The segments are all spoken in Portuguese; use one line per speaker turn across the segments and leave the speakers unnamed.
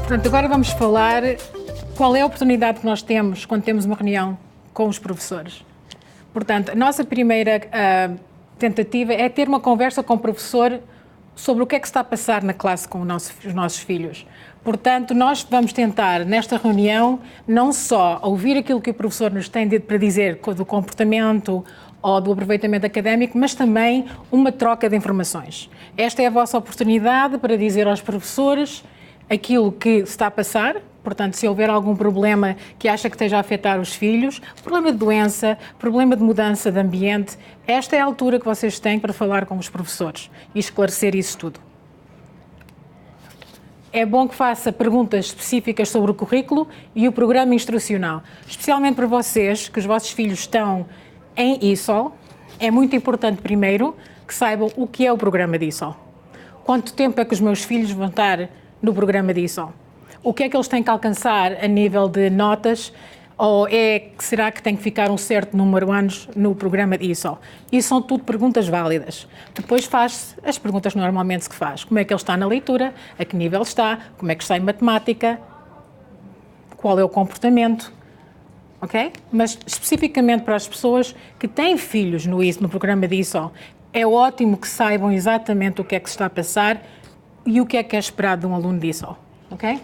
Portanto, agora vamos falar qual é a oportunidade que nós temos quando temos uma reunião com os professores. Portanto, a nossa primeira tentativa é ter uma conversa com o professor sobre o que é que está a passar na classe com os nossos filhos. Portanto, nós vamos tentar, nesta reunião, não só ouvir aquilo que o professor nos tem para dizer do comportamento ou do aproveitamento académico, mas também uma troca de informações. Esta é a vossa oportunidade para dizer aos professores aquilo que se está a passar. Portanto, se houver algum problema que acha que esteja a afetar os filhos, problema de doença, problema de mudança de ambiente, esta é a altura que vocês têm para falar com os professores e esclarecer isso tudo. É bom que faça perguntas específicas sobre o currículo e o programa instrucional. Especialmente para vocês, que os vossos filhos estão em ESOL, é muito importante, primeiro, que saibam o que é o programa de ESOL. Quanto tempo é que os meus filhos vão estar no programa de ESOL? O que é que eles têm que alcançar a nível de notas? Ou será que tem que ficar um certo número de anos no programa de ESOL? Isso são tudo perguntas válidas. Depois faz as perguntas normalmente se faz. Como é que ele está na leitura? A que nível está? Como é que está em matemática? Qual é o comportamento? Ok? Mas especificamente para as pessoas que têm filhos no programa de ESOL, é ótimo que saibam exatamente o que é que se está a passar e o que é esperado de um aluno de ESOL. Ok?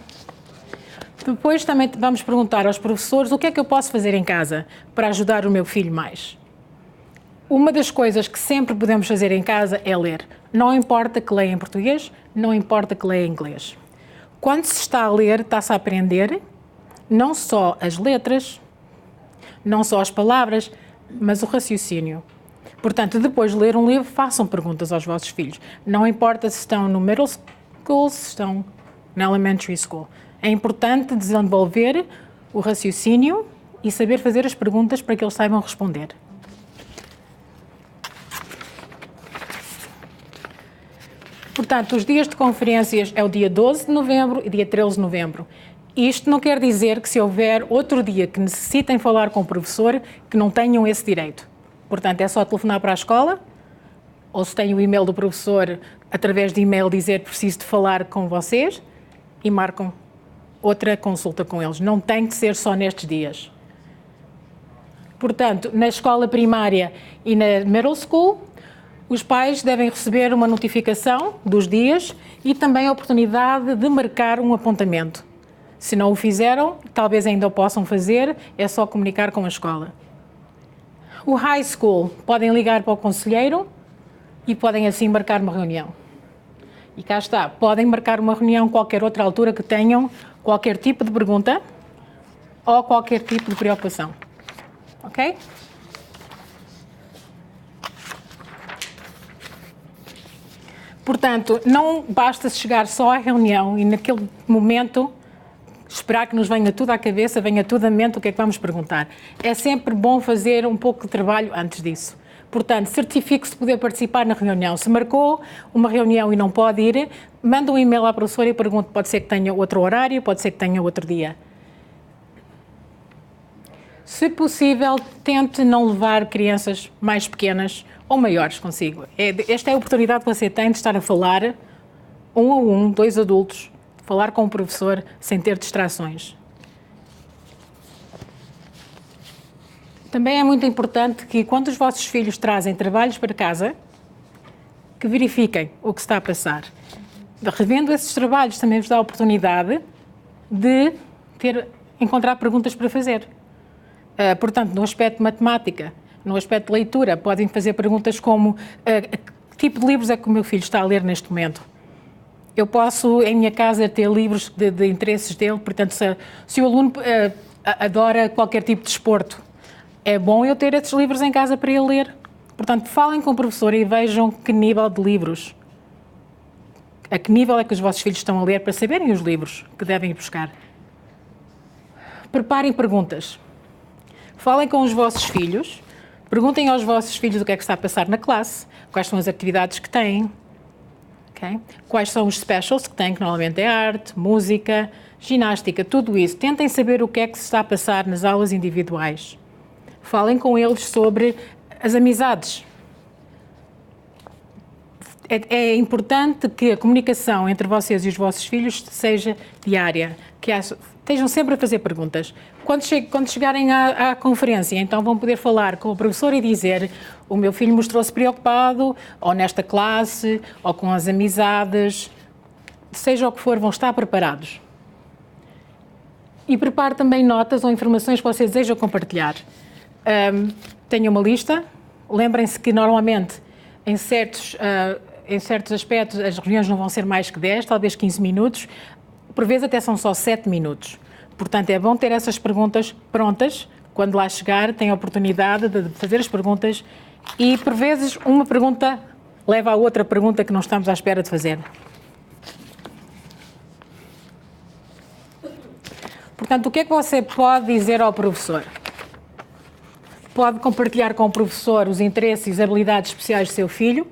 Depois também vamos perguntar aos professores o que é que eu posso fazer em casa para ajudar o meu filho mais. Uma das coisas que sempre podemos fazer em casa é ler. Não importa que leia em português, não importa que leia em inglês. Quando se está a ler, está-se a aprender não só as letras, não só as palavras, mas o raciocínio. Portanto, depois de ler um livro, façam perguntas aos vossos filhos. Não importa se estão no middle school, se estão na elementary school. É importante desenvolver o raciocínio e saber fazer as perguntas para que eles saibam responder. Portanto, os dias de conferências é o dia 12 de novembro e dia 13 de novembro. Isto não quer dizer que se houver outro dia que necessitem falar com o professor, que não tenham esse direito. Portanto, é só telefonar para a escola, ou se tem o e-mail do professor, através de e-mail dizer preciso de falar com vocês e marcam outra consulta com eles. Não tem que ser só nestes dias. Portanto, na escola primária e na middle school, os pais devem receber uma notificação dos dias e também a oportunidade de marcar um apontamento. Se não o fizeram, talvez ainda o possam fazer, é só comunicar com a escola. O high school, podem ligar para o conselheiro e podem assim marcar uma reunião. E cá está, podem marcar uma reunião a qualquer outra altura que tenham qualquer tipo de pergunta ou qualquer tipo de preocupação. Ok? Portanto, não basta chegar só à reunião e naquele momento esperar que nos venha tudo à cabeça, venha tudo à mente o que é que vamos perguntar. É sempre bom fazer um pouco de trabalho antes disso. Portanto, certifique-se de poder participar na reunião. Se marcou uma reunião e não pode ir, manda um e-mail à professora e pergunte, pode ser que tenha outro horário, pode ser que tenha outro dia. Se possível, tente não levar crianças mais pequenas ou maiores consigo. Esta é a oportunidade que você tem de estar a falar, um a um, dois adultos, falar com o professor sem ter distrações. Também é muito importante que, quando os vossos filhos trazem trabalhos para casa, que verifiquem o que está a passar. Revendo esses trabalhos, também vos dá a oportunidade de encontrar perguntas para fazer. Portanto, no aspecto de matemática, no aspecto de leitura, podem fazer perguntas como que tipo de livros é que o meu filho está a ler neste momento? Eu posso, em minha casa, ter livros de interesses dele, portanto, se o aluno adora qualquer tipo de desporto, é bom eu ter esses livros em casa para ele ler. Portanto, falem com o professor e vejam que nível de livros, a que nível é que os vossos filhos estão a ler para saberem os livros que devem ir buscar. Preparem perguntas. Falem com os vossos filhos, perguntem aos vossos filhos o que é que está a passar na classe, quais são as atividades que têm, okay? Quais são os specials que têm, que normalmente é arte, música, ginástica, tudo isso. Tentem saber o que é que se está a passar nas aulas individuais. Falem com eles sobre as amizades. É importante que a comunicação entre vocês e os vossos filhos seja diária, que estejam sempre a fazer perguntas. Quando chegarem à conferência, então vão poder falar com o professor e dizer: o meu filho mostrou-se preocupado, ou nesta classe, ou com as amizades, seja o que for, vão estar preparados. E prepare também notas ou informações que vocês desejam compartilhar. Tenham uma lista. Lembrem-se que normalmente em certos aspectos as reuniões não vão ser mais que 10, talvez 15 minutos. Por vezes até são só 7 minutos. Portanto, é bom ter essas perguntas prontas. Quando lá chegar, tem a oportunidade de fazer as perguntas e, por vezes, uma pergunta leva a outra pergunta que não estamos à espera de fazer. Portanto, o que é que você pode dizer ao professor? Pode compartilhar com o professor os interesses e as habilidades especiais do seu filho.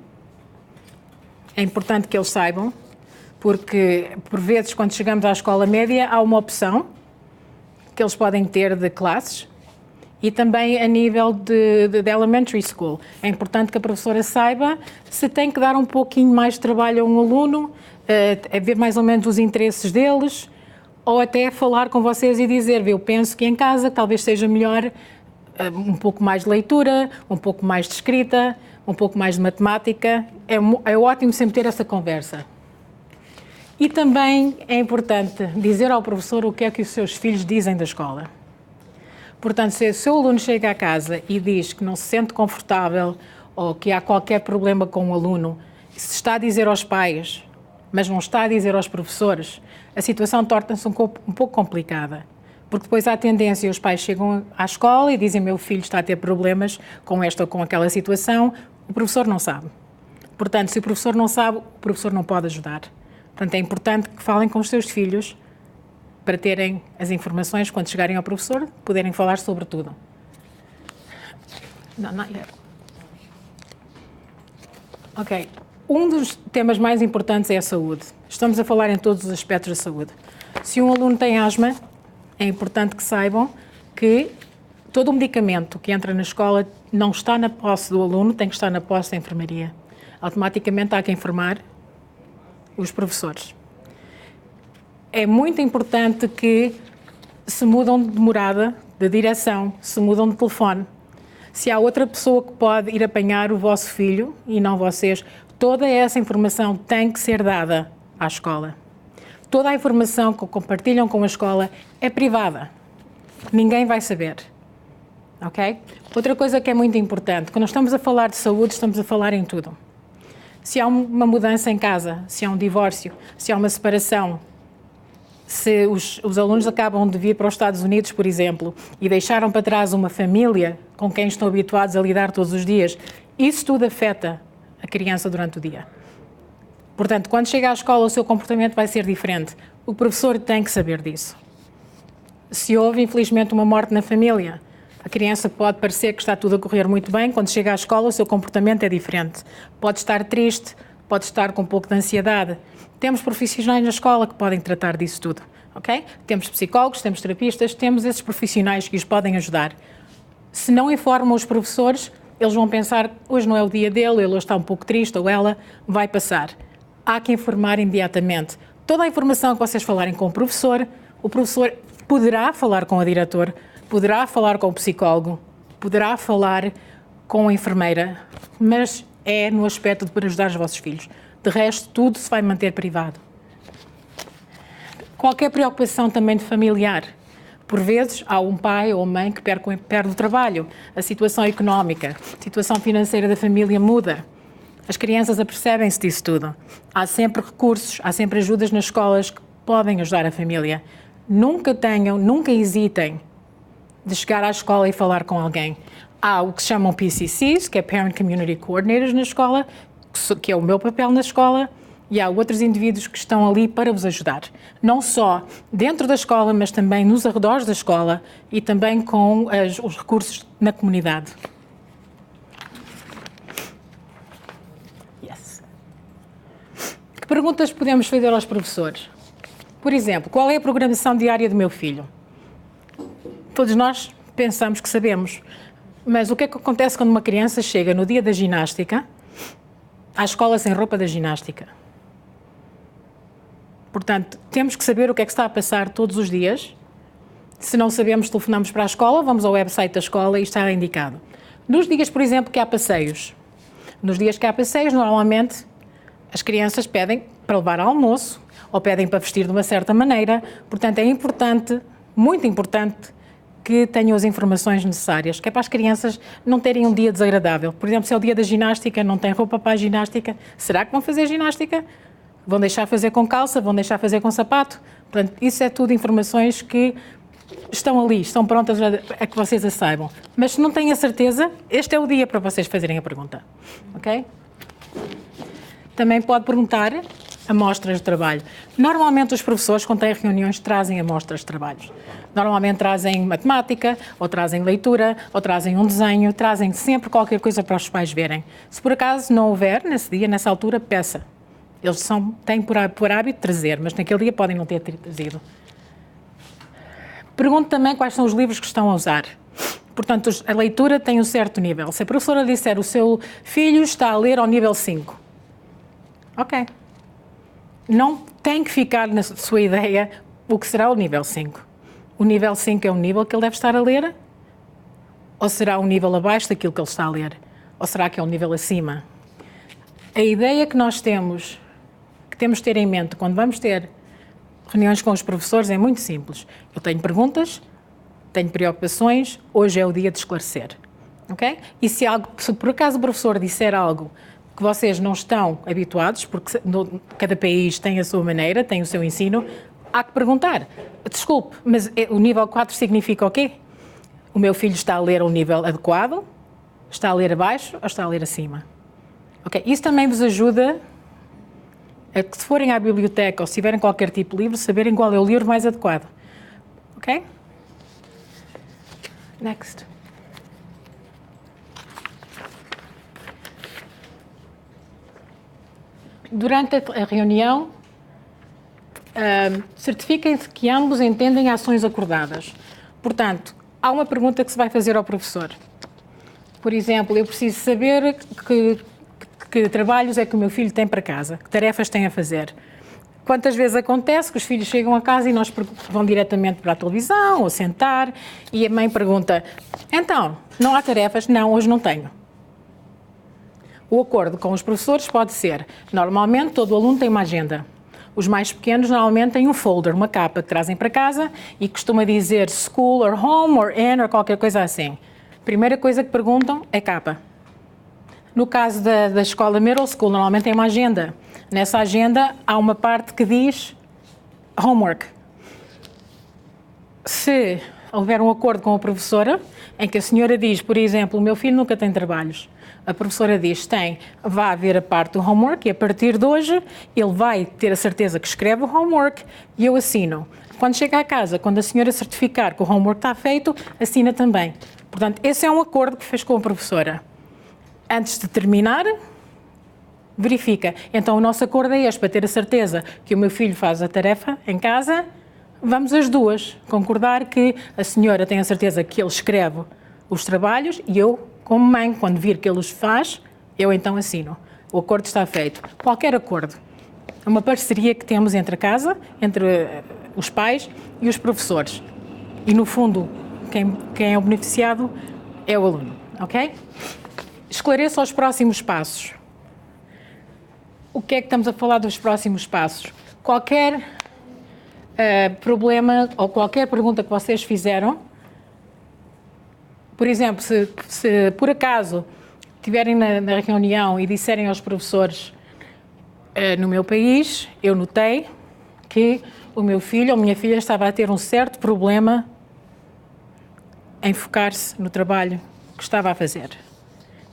É importante que eles saibam, porque, por vezes, quando chegamos à escola média, há uma opção que eles podem ter de classes e também a nível de elementary school. É importante que a professora saiba se tem que dar um pouquinho mais de trabalho a um aluno, a ver mais ou menos os interesses deles, ou até falar com vocês e dizer: eu penso que em casa talvez seja melhor um pouco mais de leitura, um pouco mais de escrita, um pouco mais de matemática. É ótimo sempre ter essa conversa. E também é importante dizer ao professor o que é que os seus filhos dizem da escola. Portanto, se o seu aluno chega à casa e diz que não se sente confortável ou que há qualquer problema com o aluno, se está a dizer aos pais, mas não está a dizer aos professores, a situação torna-se um pouco complicada. Porque depois há tendência, os pais chegam à escola e dizem: meu filho está a ter problemas com esta ou com aquela situação, o professor não sabe. Portanto, se o professor não sabe, o professor não pode ajudar. Portanto, é importante que falem com os seus filhos para terem as informações, quando chegarem ao professor, poderem falar sobre tudo. Não, not yet. Ok. Um dos temas mais importantes é a saúde. Estamos a falar em todos os aspectos da saúde. Se um aluno tem asma, é importante que saibam que todo o medicamento que entra na escola não está na posse do aluno, tem que estar na posse da enfermaria. Automaticamente há que informar os professores. É muito importante que se mudam de morada, de direção, se mudam de telefone. Se há outra pessoa que pode ir apanhar o vosso filho e não vocês, toda essa informação tem que ser dada à escola. Toda a informação que compartilham com a escola é privada. Ninguém vai saber. Ok? Outra coisa que é muito importante, quando estamos a falar de saúde, estamos a falar em tudo. Se há uma mudança em casa, se há um divórcio, se há uma separação, se os alunos acabam de vir para os Estados Unidos, por exemplo, e deixaram para trás uma família com quem estão habituados a lidar todos os dias, isso tudo afeta a criança durante o dia. Portanto, quando chega à escola, o seu comportamento vai ser diferente. O professor tem que saber disso. Se houve, infelizmente, uma morte na família, a criança pode parecer que está tudo a correr muito bem, quando chega à escola o seu comportamento é diferente. Pode estar triste, pode estar com um pouco de ansiedade. Temos profissionais na escola que podem tratar disso tudo, ok? Temos psicólogos, temos terapistas, temos esses profissionais que os podem ajudar. Se não informam os professores, eles vão pensar: hoje não é o dia dele, ele hoje está um pouco triste, ou ela vai passar. Há que informar imediatamente. Toda a informação que vocês falarem com o professor poderá falar com a diretora, poderá falar com o psicólogo, poderá falar com a enfermeira, mas é no aspecto de para ajudar os vossos filhos. De resto, tudo se vai manter privado. Qualquer preocupação também de familiar. Por vezes, há um pai ou mãe que perde o trabalho, a situação económica, a situação financeira da família muda. As crianças apercebem-se disso tudo. Há sempre recursos, há sempre ajudas nas escolas que podem ajudar a família. Nunca hesitem de chegar à escola e falar com alguém. Há o que se chamam PCCs, que é Parent Community Coordinators na escola, que é o meu papel na escola, e há outros indivíduos que estão ali para vos ajudar. Não só dentro da escola, mas também nos arredores da escola e também com os recursos na comunidade. Yes. Que perguntas podemos fazer aos professores? Por exemplo, qual é a programação diária do meu filho? Todos nós pensamos que sabemos, mas o que é que acontece quando uma criança chega no dia da ginástica à escola sem roupa da ginástica. Portanto, temos que saber o que é que está a passar todos os dias. Se não sabemos, telefonamos para a escola, vamos ao website da escola e está indicado. Nos dias, por exemplo, que há passeios. Nos dias que há passeios, normalmente, as crianças pedem para levar almoço ou pedem para vestir de uma certa maneira. Portanto, é importante, muito importante, que tenham as informações necessárias, que é para as crianças não terem um dia desagradável. Por exemplo, se é o dia da ginástica, não têm roupa para a ginástica, será que vão fazer ginástica? Vão deixar fazer com calça? Vão deixar fazer com sapato? Portanto, isso é tudo informações que estão ali, estão prontas a que vocês a saibam. Mas se não têm a certeza, este é o dia para vocês fazerem a pergunta. Ok? Também pode perguntar amostras de trabalho. Normalmente os professores, quando têm reuniões, trazem amostras de trabalhos. Normalmente trazem matemática, ou trazem leitura, ou trazem um desenho, trazem sempre qualquer coisa para os pais verem. Se por acaso não houver, nesse dia, nessa altura, peça. Eles têm por hábito trazer, mas naquele dia podem não ter trazido. Pergunto também quais são os livros que estão a usar. Portanto, a leitura tem um certo nível. Se a professora disser o seu filho está a ler ao nível 5, ok. Não tem que ficar na sua ideia o que será o nível 5. O nível 5 é um nível que ele deve estar a ler? Ou será um nível abaixo daquilo que ele está a ler? Ou será que é um nível acima? A ideia que nós temos, que temos de ter em mente quando vamos ter reuniões com os professores é muito simples. Eu tenho perguntas, tenho preocupações, hoje é o dia de esclarecer. Ok? E se por acaso o professor disser algo que vocês não estão habituados, porque cada país tem a sua maneira, tem o seu ensino, há que perguntar. Desculpe, mas o nível 4 significa o quê? O meu filho está a ler a um nível adequado? Está a ler abaixo ou está a ler acima? Ok? Isso também vos ajuda a que, se forem à biblioteca ou se tiverem qualquer tipo de livro, saberem qual é o livro mais adequado. Ok? Next. Durante a reunião, certifiquem-se que ambos entendem ações acordadas. Portanto, há uma pergunta que se vai fazer ao professor. Por exemplo, eu preciso saber que trabalhos é que o meu filho tem para casa, que tarefas tem a fazer. Quantas vezes acontece que os filhos chegam a casa e nós vão diretamente para a televisão ou sentar e a mãe pergunta: então, não há tarefas? Não, hoje não tenho. O acordo com os professores pode ser, normalmente todo aluno tem uma agenda. Os mais pequenos normalmente têm um folder, uma capa que trazem para casa e costuma dizer school or home or in or qualquer coisa assim. Primeira coisa que perguntam é capa. No caso da escola middle school, normalmente tem uma agenda. Nessa agenda há uma parte que diz homework. Se houver um acordo com a professora, em que a senhora diz, por exemplo, o meu filho nunca tem trabalhos, a professora diz, vá haver a parte do homework e a partir de hoje ele vai ter a certeza que escreve o homework e eu assino. Quando chega à casa, quando a senhora certificar que o homework está feito, assina também. Portanto, esse é um acordo que fez com a professora. Antes de terminar, verifica. Então, o nosso acordo é este, para ter a certeza que o meu filho faz a tarefa em casa, vamos as duas concordar que a senhora tem a certeza que ele escreve os trabalhos e eu, como mãe, quando vir que ele os faz, eu então assino. O acordo está feito. Qualquer acordo. É uma parceria que temos entre a casa, entre os pais e os professores. E, no fundo, quem é o beneficiado é o aluno. Ok? Esclareça os próximos passos. O que é que estamos a falar dos próximos passos? Qualquer problema ou qualquer pergunta que vocês fizeram, por exemplo, se por acaso estiverem na reunião e disserem aos professores, no meu país, eu notei que o meu filho ou minha filha estava a ter um certo problema em focar-se no trabalho que estava a fazer.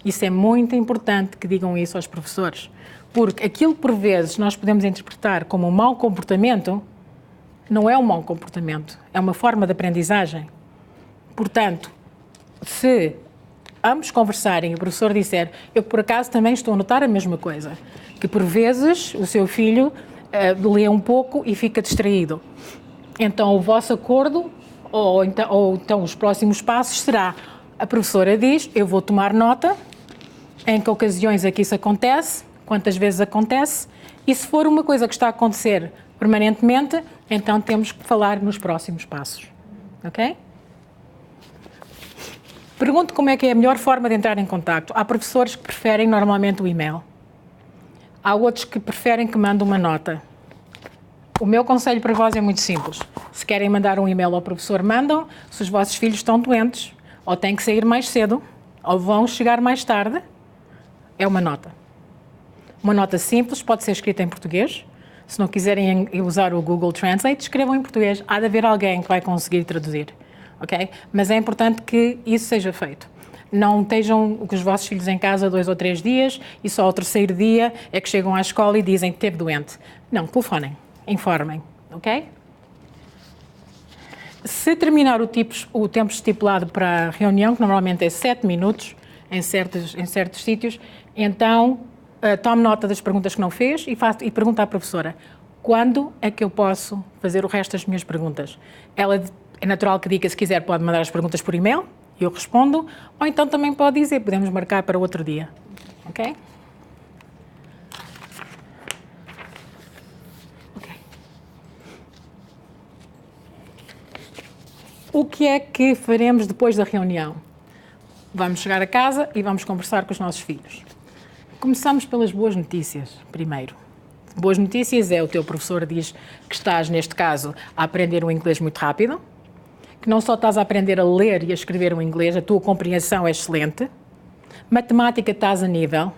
Isso é muito importante que digam isso aos professores, porque aquilo que por vezes nós podemos interpretar como um mau comportamento, não é um mau comportamento, é uma forma de aprendizagem. Portanto, se ambos conversarem e o professor disser, eu por acaso também estou a notar a mesma coisa, que por vezes o seu filho lê um pouco e fica distraído. Então o vosso acordo, ou então os próximos passos será, a professora diz, eu vou tomar nota, em que ocasiões é que isso acontece, quantas vezes acontece, e se for uma coisa que está a acontecer permanentemente, então temos que falar nos próximos passos. Ok? Pergunto como é que é a melhor forma de entrar em contacto. Há professores que preferem normalmente o e-mail. Há outros que preferem que mande uma nota. O meu conselho para vós é muito simples. Se querem mandar um e-mail ao professor, mandam. Se os vossos filhos estão doentes, ou têm que sair mais cedo, ou vão chegar mais tarde, é uma nota. Uma nota simples, pode ser escrita em português. Se não quiserem usar o Google Translate, escrevam em português. Há de haver alguém que vai conseguir traduzir. Okay? Mas é importante que isso seja feito. Não estejam com os vossos filhos em casa 2 ou 3 dias e só ao terceiro dia é que chegam à escola e dizem que esteve doente. Não, telefonem, informem, ok? Se terminar o tempo estipulado para a reunião, que normalmente é 7 minutos em certos sítios, então tome nota das perguntas que não fez e pergunta à professora: quando é que eu posso fazer o resto das minhas perguntas? Ela é natural que diga, se quiser pode mandar as perguntas por e-mail e eu respondo, ou então também pode dizer, podemos marcar para outro dia, ok? O que é que faremos depois da reunião? Vamos chegar a casa e vamos conversar com os nossos filhos. Começamos pelas boas notícias, primeiro. Boas notícias é o teu professor diz que estás, neste caso, a aprender o inglês muito rápido, que não só estás a aprender a ler e a escrever o inglês, a tua compreensão é excelente, matemática estás a nível,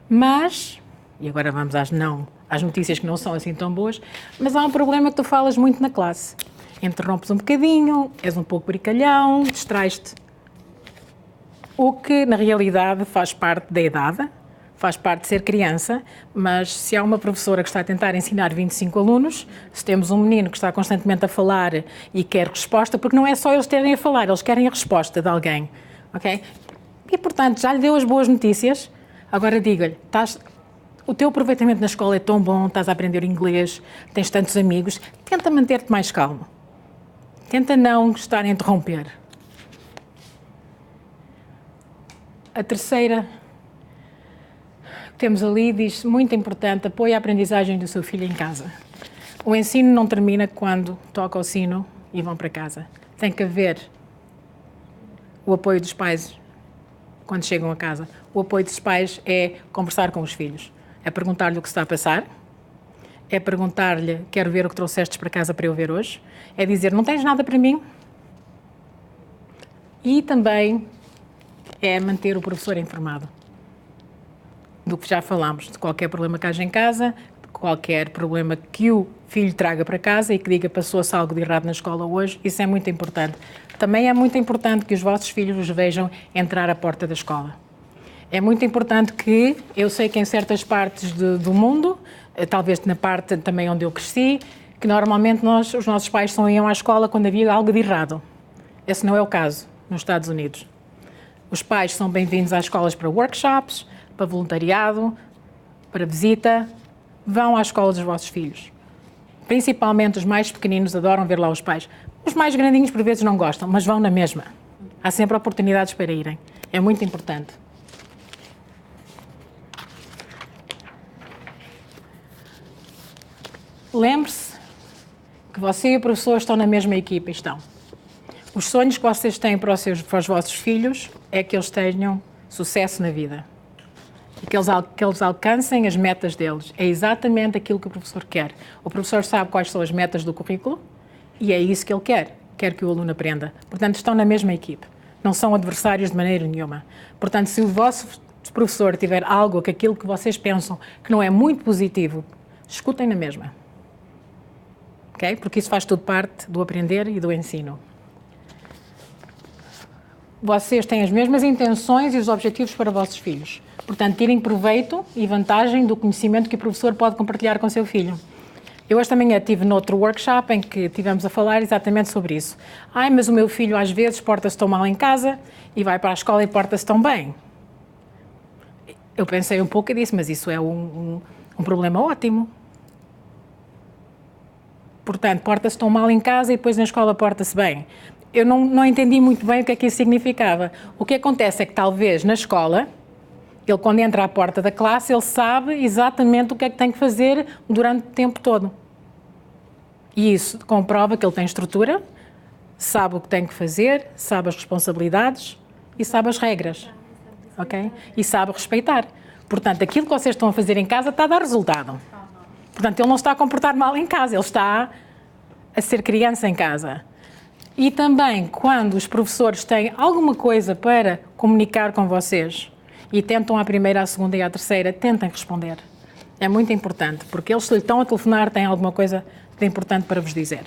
mas, e agora vamos às notícias que não são assim tão boas, mas há um problema que tu falas muito na classe. Interrompes um bocadinho, és um pouco brincalhão, distrais-te. O que, na realidade, faz parte da idade, faz parte de ser criança, mas se há uma professora que está a tentar ensinar 25 alunos, se temos um menino que está constantemente a falar e quer resposta, porque não é só eles terem a falar, eles querem a resposta de alguém, ok? E, portanto, já lhe deu as boas notícias, agora diga-lhe, o teu aproveitamento na escola é tão bom, estás a aprender inglês, tens tantos amigos, tenta manter-te mais calmo. Tenta não estar a interromper. A terceira que temos ali diz, muito importante, apoie a aprendizagem do seu filho em casa. O ensino não termina quando toca o sino e vão para casa. Tem que haver o apoio dos pais quando chegam a casa. O apoio dos pais é conversar com os filhos. É perguntar-lhe o que está a passar. É perguntar-lhe, quero ver o que trouxestes para casa para eu ver hoje. É dizer, não tens nada para mim? E também é manter o professor informado do que já falámos, de qualquer problema que haja em casa, de qualquer problema que o filho traga para casa e que diga passou-se algo de errado na escola hoje, isso é muito importante. Também é muito importante que os vossos filhos os vejam entrar à porta da escola. É muito importante que, eu sei que em certas partes do mundo, talvez na parte também onde eu cresci, que normalmente os nossos pais só iam à escola quando havia algo de errado. Esse não é o caso nos Estados Unidos. Os pais são bem-vindos às escolas para workshops, para voluntariado, para visita. Vão à escola dos vossos filhos. Principalmente os mais pequeninos adoram ver lá os pais. Os mais grandinhos por vezes não gostam, mas vão na mesma. Há sempre oportunidades para irem. É muito importante. Lembre-se que você e o professor estão na mesma equipa, estão. Os sonhos que vocês têm para os vossos filhos é que eles tenham sucesso na vida. E que eles alcancem as metas deles. É exatamente aquilo que o professor quer. O professor sabe quais são as metas do currículo e é isso que ele quer. Quer que o aluno aprenda. Portanto, estão na mesma equipe. Não são adversários de maneira nenhuma. Portanto, se o vosso professor tiver algo que aquilo que vocês pensam que não é muito positivo, escutem na mesma. Okay? Porque isso faz tudo parte do aprender e do ensino. Vocês têm as mesmas intenções e os objetivos para vossos filhos. Portanto, tirem proveito e vantagem do conhecimento que o professor pode compartilhar com o seu filho. Eu esta manhã estive noutro workshop em que estivemos a falar exatamente sobre isso. Mas o meu filho às vezes porta-se tão mal em casa e vai para a escola e porta-se tão bem. Eu pensei um pouco e disse, mas isso é um problema ótimo. Portanto, porta-se tão mal em casa e depois na escola porta-se bem. Eu não entendi muito bem o que é que isso significava. O que acontece é que talvez na escola Ele, quando entra à porta da classe, ele sabe exatamente o que é que tem que fazer durante o tempo todo. E isso comprova que ele tem estrutura, sabe o que tem que fazer, sabe as responsabilidades e sabe as regras, ok? E sabe respeitar. Portanto, aquilo que vocês estão a fazer em casa está a dar resultado. Portanto, ele não está a comportar mal em casa, ele está a ser criança em casa. E também, quando os professores têm alguma coisa para comunicar com vocês e tentam à primeira, à segunda e à terceira, tentem responder. É muito importante, porque eles, se lhe estão a telefonar, têm alguma coisa de importante para vos dizer.